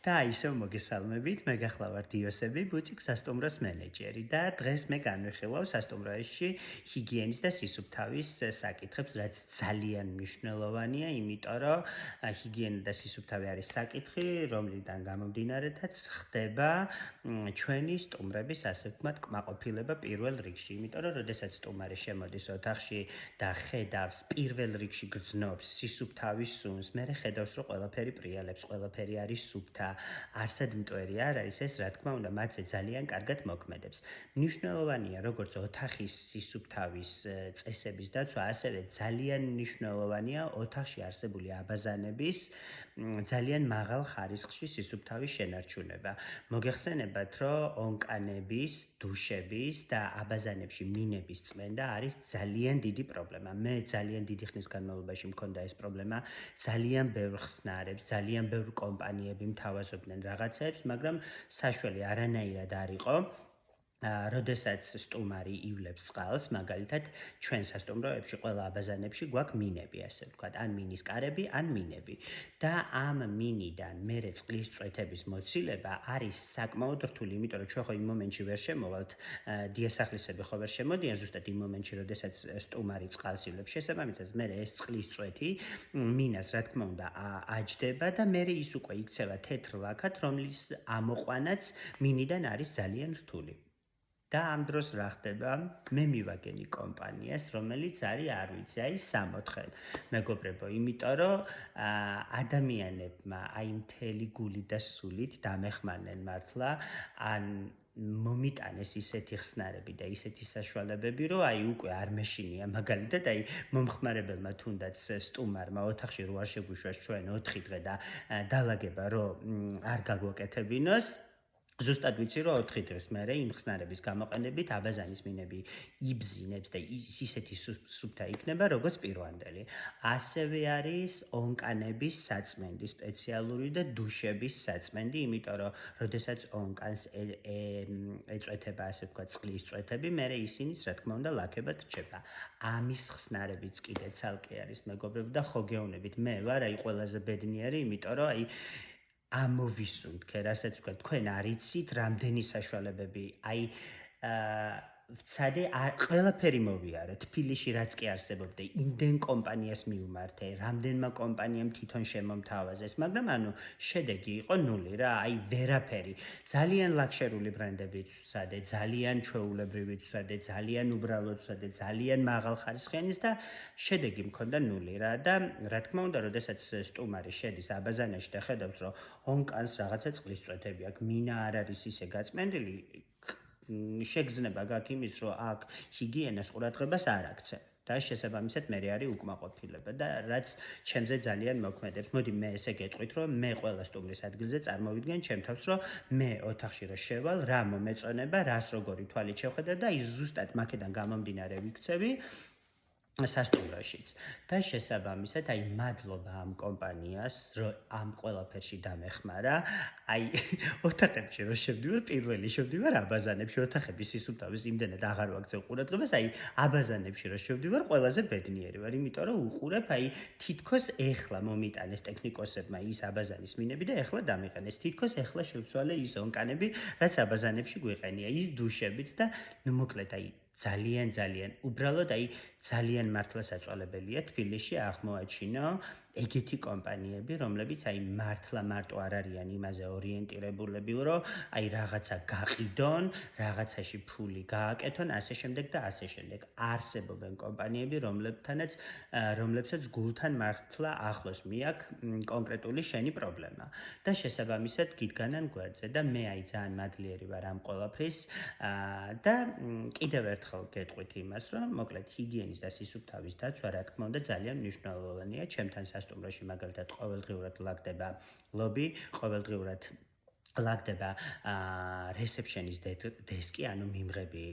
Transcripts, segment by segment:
და ისევ მოგესალმებით, მე გახლავართ იოსები, ბუჩიკ სასტუმროს მენეჯერი და დღეს მე განვიხილავ სასტუმროში ჰიგიენის და სისუფთავის საკითხებს, რაც ძალიან მნიშვნელოვანია, იმიტომ რომ ჰიგიენა და სისუფთავი არის საკითხი, რომლიდან გამომდინარეთაც ხდება ჩვენი სტუმრების ასე ვთქვათ კმაყოფილება პირველ რიგში, იმიტომ რომ როდესაც სტუმარი შემოდის ოთახში და ხედავს პირველ რიგში გრძნობს სისუფთავის სუნს, მე ხედავს რომ ყველაფერი პრიალებს, ყველაფერი არის სუფთა, არსად მტვერი არ არის, ეს რა თქმა უნდა მათზე ძალიან კარგად მოქმედებს. მნიშვნელოვანია როგორც ოთახის სისუფთავის წესების დაცვა, ასევე ძალიან მნიშვნელოვანია ოთახში არსებული აბაზანების ძალიან მაღალ ხარისხში სისუფთავის შენარჩუნება. მოგეხსენებათ, რომ ონკანების, დუშების და აბაზანებში მინების წმენდა არის ძალიან დიდი პრობლემა. მე ძალიან დიდი ხნის განმავლობაში მქონდა ეს პრობლემა, ძალიან ბევრ ხსნარებს, ძალიან ბევრ კომპანიები მთავაზობდნენ რაღაცებს, მაგრამ საშველი არანაირად არ იყო. როდესაც სტუმარი ივლებს წყალს, მაგალითად, ჩვენ სასტუმროებში ყველა აბაზანებში გვაქვს მინები, ასე ვთქვათ, ან მინის კარები, ან მინები. და ამ მინიდან მერე წყლის წვეთების მოცილება არის საკმაოდ რთული, იმიტომ რომ ჩვენ ხო იმ მომენტში ვერ შემოვალთ, დიასახლისები ხო ვერ შემოდიან ზუსტად იმ მომენტში, როდესაც სტუმარი წყალს ივლებს. შესაბამისად, მერე ეს წყლის წვეთი მინას, რა თქმა უნდა, აჯდება და მერე ის უკვე იქცევა თეთრ ლაქად, რომლის ამოყვანაც მინიდან არის ძალიან რთული. და ამ დროს რა ხდება? მე მივაგენი კომპანიას, რომელიც არის, არ ვიცი, აი 60. მეგობრებო, იმიტომ რომ ადამიანებმა აი მთელი გულით და სულით დამეხმარნენ მართლა, ან მომიტანეს ისეთი ხსნარები და ისეთი საშუალებები, რომ აი უკვე არ მეშინია, მაგალითად, აი მომხმარებელმა თუნდაც სტუმარმა ოთახში რო არ შეგვიშვას ჩვენ 4 დღე და დალაგება რომ არ გაგვაკეთებინოს, ზუსტად ვიცი რომ 4 დღეს მერე იმ ხსნარების გამოყენებით აბაზანის მინები იბზინებს და ისეთი სუფთა იქნება როგორც პირვანდელი. ასევე არის ონკანების საწმენდი სპეციალური და დუშების საწმენდი, იმიტომ რომ როდესაც ონკანს ეწვეთება ასე ვთქვათ წყლის წვეთები, მერე ისინიც რა თქმა უნდა ლაქებად რჩება. ამის ხსნარებიც კიდე ცალკე არის მეგობრებო და ხო გეუბნებით, მე ვარ აი ყველაზე ბედნიერი, იმიტომ რომ აი ამოვისუნთ, რასაც ვთქვათ, თქვენ არიცით რამდენი საშუალებები, აი ვცადე ყველაფერი მოვიარე, თბილისში რაც კი არსებობდა, იმდენ კომპანიას მივმართე, რამდენმა კომპანიამ თვითონ შემომთავაზეს, მაგრამ ანუ შედეგი იყო ნული რა, აი ვერაფერი. ძალიან ლაქშერული ბრენდები ვცადე, ძალიან ჩვეულებრივი ვცადე, ძალიან უბრალოდ ვცადე, ძალიან მაღალ ხარისხიანის და შედეგი მქონდა ნული რა და რა თქმა უნდა, როდესაც სტუმარი შედის აბაზანაში და ხედავს, რომ ონკანს რაღაცა წყლის წვეთები აქვს, მინა არ არის ისე გაწმენდილი, შეგრძნება გაქვს იმის, რომ აქ ჰიგიენას ყურადღებას არ აქცევ და შესაბამისად მე არის უკმაყოფილება და რაც ჩემზე ძალიან მოქმედებს. მოდი მე ესე გეტყვით, რომ მე ყველა სტუმრის ადგილზე წარმოვიდგენ ჩემ თავს, რომ მე ოთახში რო შევალ, რა მომეწონება, რას როგორი თვალით შევხედე და ის ზუსტად მაქედან გამომდინარე ვიქცევი სასტუმროშიც. და შესაბამისად, აი მადლობა ამ კომპანიას, რომ ამ ყველაფერში დამეხმარა. აი ოთახებში რო შევდივარ, პირველი შევდივარ აბაზანებში, ოთახების სისუფთავის იმდენად აღარ ვაქცევ ყურადღებას, აი აბაზანებში რო შევდივარ, ყველაზე ბედნიერი ვარ, იმიტომ რომ უყურებ, აი თითქოს ეხლა მომიტანეს ტექნიკოსებმა ის აბაზანის მინები და ეხლა დამიყენეს. თითქოს ეხლა შევცვალე ის ონკანები, რაც აბაზანებში გვიყენია, ის დუშებიც და ნუ მოკლედ აი ძალიან უბრალოდ აი ძალიან მართლა საწვალებელია თბილისში აღმოაჩინო ეგეთი კომპანიები, რომლებიც აი მართლა მარტო არ არიან იმაზე ორიენტირებულები, რომ აი რაღაცა გაყიდონ, რაღაცაში ფული გააკეთონ, ასე შემდეგ და ასე შემდეგ. არსებობენ კომპანიები, რომლებსაც გულთან მართლა ახლოს მიაქვს კონკრეტული შენი პრობლემა. და შესაბამისად გიდგანან გვერდზე და მე აი ძალიან მადლიერი ვარ ამ ყველაფრის და კიდევ ერთხელ გეტყვით იმას, რომ მოკლედ ჰიგიენის და სისუფთავის დაცვა, რა თქმა უნდა, ძალიან მნიშვნელოვანია. ჩემთან სასტუმროში მაგალითად ყოველდღიურად ლაგდება ლობი, ყოველდღიურად ლაგდება რესეფშენის დესკი, ანუ მიმღები,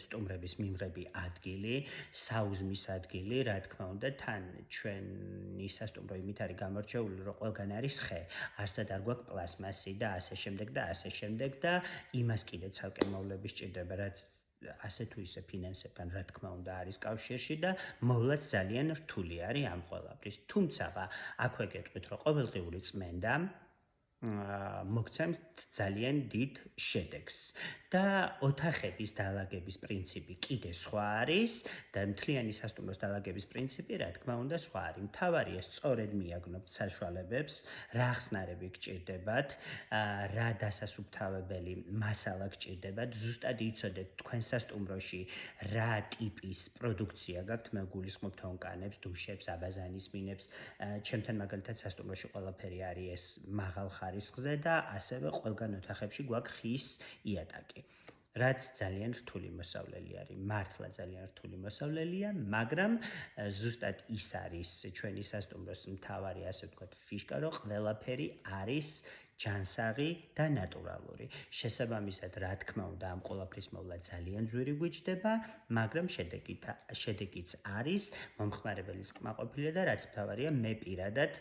სტუმრების მიმღები ადგილი, საუზმის ადგილი, რა თქმა უნდა, თან ჩვენი სასტუმრო იმით არის გამორჩეული, რომ ყველგან არის ხე, არსად არ გვაქვს პლასმასი და ასე შემდეგ და ასე შემდეგ და იმას კიდე ცალკე მოვლები სჭირდება, რაც ასე თუ ისე ფინანსებთან რა თქმა უნდა არის კავშირში და მოვლაც ძალიან რთული არის ამ ყველაფრის. თუმცა აქვე გეტყვით, რომ ყოველდღიური წმენდა მოგცემს ძალიან დიდ შედეგს და ოთახების დალაგების პრინციპი კიდე სხვა არის და მთლიანი სასტუმროს დალაგების პრინციპი რა თქმა უნდა სხვა არის. მთავარია სწორედ მიაგნოთ საშუალებებს, რა ხსნარები გჭირდებათ, რა დასასუფთავებელი მასალა გჭირდებათ, ზუსტად იცოდეთ თქვენ სასტუმროში რა ტიპის პროდუქცია გაქვთ, მე გულისხმობ თონკანებს, დუშებს, აბაზანის მინებს, ჩემთან მაგალითად სასტუმროში ყველაფერი არის ეს მაღალ ხარისხზე და ასევე ყველგან ოთახებში გვაქვს ხის იატაკი. რაც ძალიან რთული მოსავლელი არის, მართლა ძალიან რთული მოსავლელია, მაგრამ ზუსტად ის არის ჩვენი სასტუმროს მთავარი, ასე ვთქვათ, ფიშკა, რომ ყველაფერი არის ჯანსაღი და ნატურალური. შესაბამისად, რა თქმა უნდა, ამ ყველაფრის მოვლა ძალიან ძვირი გვიჭდება, მაგრამ შედეგიც არის მომხმარებელის კმაყოფილება და რაც მთავარია, მე პირადად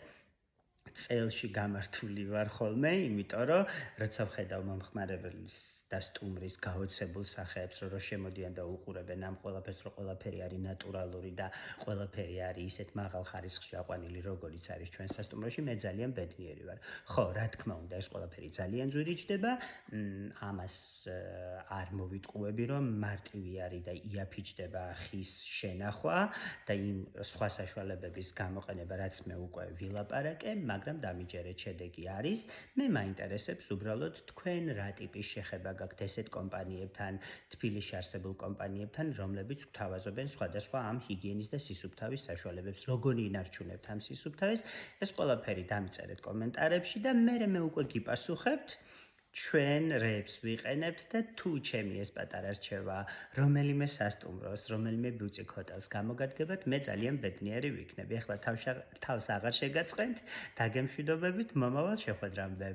წელში გამართული ვარ ხოლმე, იმიტომ რომ როცა ვხედავ მომხმარებელის და სტუმრის გაოცებულ სახეებს, რომ შემოდიან და უყურებენ ამ ყველაფერს, რომ ყველაფერი არის ნატურალური და ყველაფერი არის ისეთ მაღალ ხარისხში აყვანილი, როგორიც არის ჩვენ სასტუმროში, მე ძალიან ბედნიერი ვარ. ხო, რა თქმა უნდა, ეს ყველაფერი ძალიან ძვირი ჯდება, ამას არ მოვიტყუები, რომ მარტივი არის და იაფიჩდება ხის შენახვა და იმ სხვა საშუალებების გამოყენება, რაც მე უკვე ვილაპარაკე, მაგრამ დამიჯერეთ შედეგი არის. მე მაინტერესებს უბრალოდ თქვენ რა ტიპის შეხება გაქვთ ესეთ კომპანიებთან, თბილისში არსებულ კომპანიებთან, რომლებიც გვთავაზობენ სხვადასხვა ამ ჰიგიენის და სისუფთავის საშუალებებს, როგორ ინარჩუნებთ ამ სისუფთავეს, ეს ყველაფერი დამიწერეთ კომენტარებში და მე უკვე გიპასუხებთ. ჩვენ რეებს ვიყენებთ და თუ ჩემი ეს პატარა რჩევა რომელიმე სასტუმროს, რომელიმე ბუტიკ ჰოტელს გამოგადგებათ, მე ძალიან ბედნიერი ვიქნები. ახლა თავს აღარ შეგაწყენთ, დაგემშვიდობებით მომავალ შეხვედრამდე.